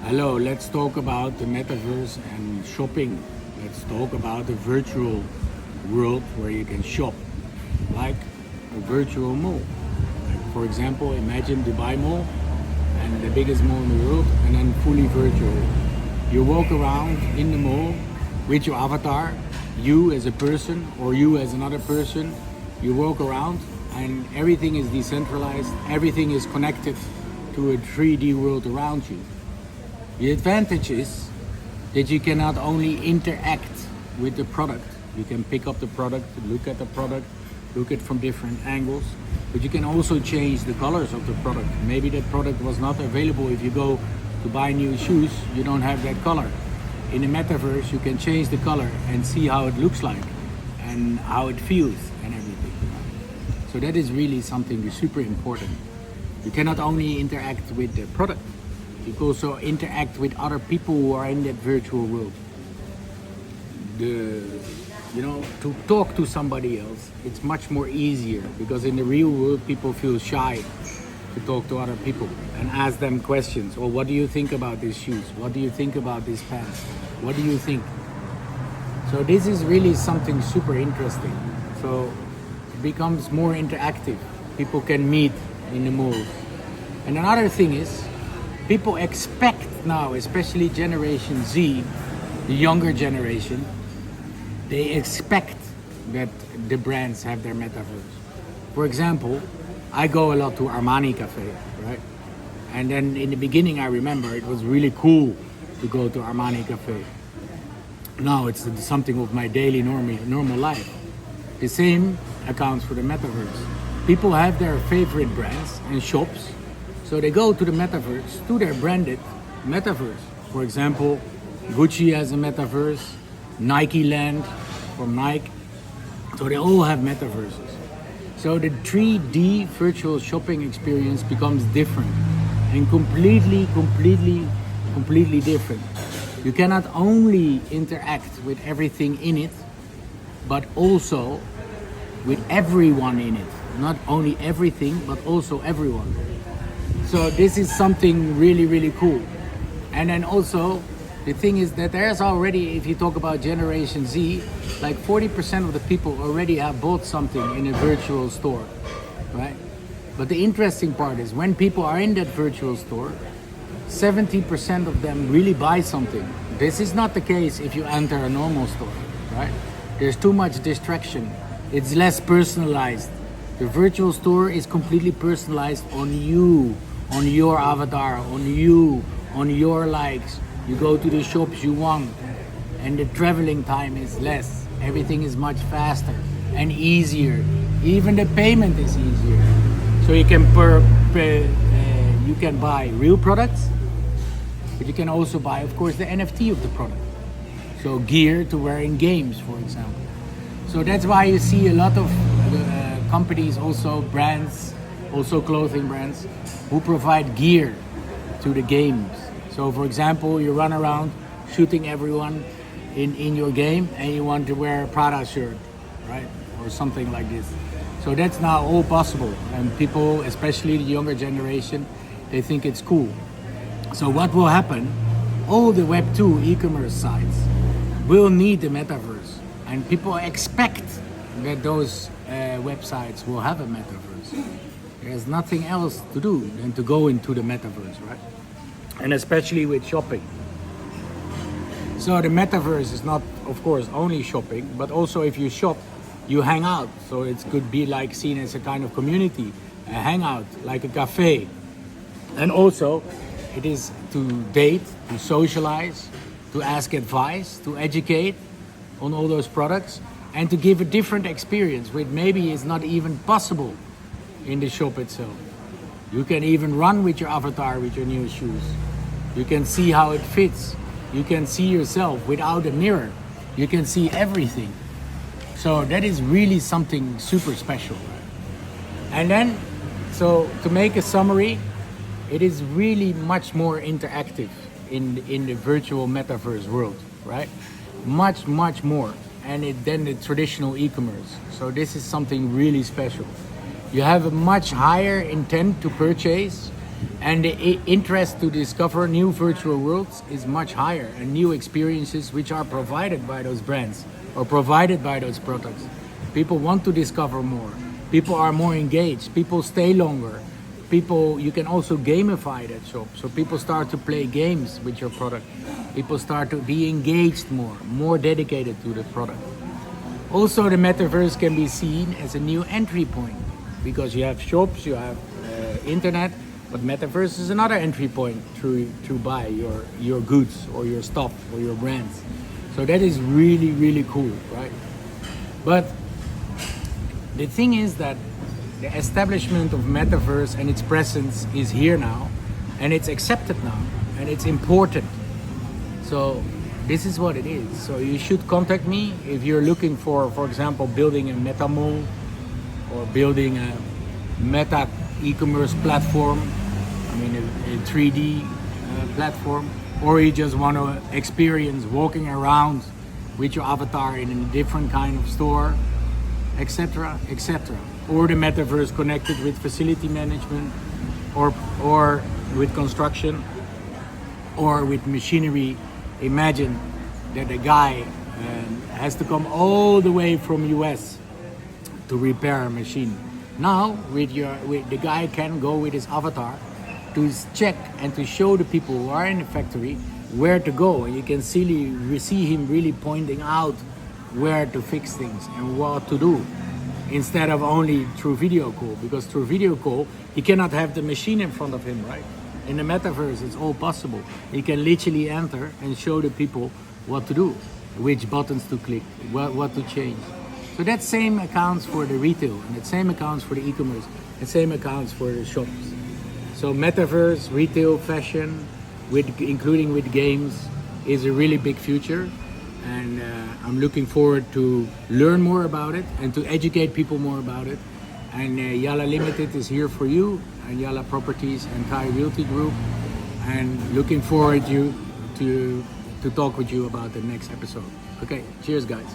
Hello, let's talk about the metaverse and shopping. Let's talk about the virtual world where you can shop, like a virtual mall. Like for example, imagine Dubai Mall and the biggest mall in the world, and then fully virtual. You walk around in the mall with your avatar, you as a person or you as another person. You walk around and everything is decentralized, everything is connected to a 3D world around you. The advantage is that you can not only interact with the product, you can pick up the product, look at the product, look at from different angles, but you can also change the colors of the product. Maybe that product was not available. If you go to buy new shoes, you don't have that color. In the metaverse, you can change the color and see how it looks like and how it feels and everything. So that is really something super important. You cannot only interact with the product, you can also interact with other people who are in that virtual world. To talk to somebody else, it's much more easier because in the real world, people feel shy to talk to other people and ask them questions. Or what do you think about these shoes? What do you think about these pants? What do you think? So this is really something super interesting. So it becomes more interactive. People can meet in the malls. And another thing is, people expect now, especially Generation Z, the younger generation, they expect that the brands have their metaverse. For example, I go a lot to Armani Cafe, right? And then in the beginning, I remember it was really cool to go to Armani Cafe. Now it's something of my daily normal life. The same accounts for the metaverse. People have their favorite brands and shops, so they go to the metaverse, to their branded metaverse. For example, Gucci has a metaverse, Nike Land from Nike. So they all have metaverses. So the 3D virtual shopping experience becomes different and completely different. You cannot only interact with everything in it, but also with everyone in it. Not only everything, but also everyone. So this is something really cool. And then also, the thing is that there's already, if you talk about Generation Z, like 40% of the people already have bought something in a virtual store, right? But the interesting part is when people are in that virtual store, 70% of them really buy something. This is not the case if you enter a normal store, right? There's too much distraction. It's less personalized. The virtual store is completely personalized on you, on your avatar, on you, on your likes. You go to the shops you want, and the traveling time is less. Everything is much faster and easier. Even the payment is easier. So you can you can buy real products, but you can also buy, of course, the NFT of the product. So gear to wear in games, for example. So that's why you see a lot of companies, also brands, also clothing brands, who provide gear to the games. So for example, you run around shooting everyone in your game and you want to wear a Prada shirt, right? Or something like this. So that's now all possible. And people, especially the younger generation, they think it's cool. So what will happen? All the Web 2 e-commerce sites will need the metaverse. And people expect that those websites will have a metaverse. There's nothing else to do than to go into the metaverse, right? And especially with shopping. So the metaverse is not, of course, only shopping, but also if you shop, you hang out. So it could be like seen as a kind of community, a hangout, like a cafe. And also, it is to date, to socialize, to ask advice, to educate on all those products, and to give a different experience, which maybe is not even possible in the shop itself. You can even run with your avatar with your new shoes. You can see how it fits. You can see yourself without a mirror. You can see everything. So that is really something super special. And then, so to make a summary, it is really much more interactive in the virtual metaverse world, right? Much more. And than the traditional e-commerce. So this is something really special. You have a much higher intent to purchase. And the interest to discover new virtual worlds is much higher, and new experiences which are provided by those brands or provided by those products. People want to discover more. People are more engaged. People stay longer. People, you can also gamify that shop. So people start to play games with your product. People start to be engaged more dedicated to the product. Also, the metaverse can be seen as a new entry point because you have shops, you have internet, but metaverse is another entry point to buy your goods or your stuff or your brands. So that is really, really cool, right? But the thing is that the establishment of metaverse and its presence is here now, and it's accepted now, and it's important. So this is what it is. So you should contact me if you're looking for example, building a meta mall or building a meta e-commerce platform. I mean, a 3D platform, or you just want to experience walking around with your avatar in a different kind of store, etc., etc. Or the metaverse connected with facility management, or with construction, or with machinery. Imagine that a guy has to come all the way from US to repair a machine. Now, with the guy can go with his avatar to check and to show the people who are in the factory where to go, and you can see him really pointing out where to fix things and what to do, instead of only through video call, because through video call he cannot have the machine in front of him, right? In the metaverse it's all possible. He can literally enter and show the people what to do, which buttons to click, what to change. So that same accounts for the retail, and that same accounts for the e-commerce, and same accounts for the shops. So metaverse, retail, fashion, including with games, is a really big future, and I'm looking forward to learn more about it and to educate people more about it. And Yala Limited is here for you, and Yala Properties and Thai Realty Group, and looking forward to talk with you about the next episode. Okay, cheers guys.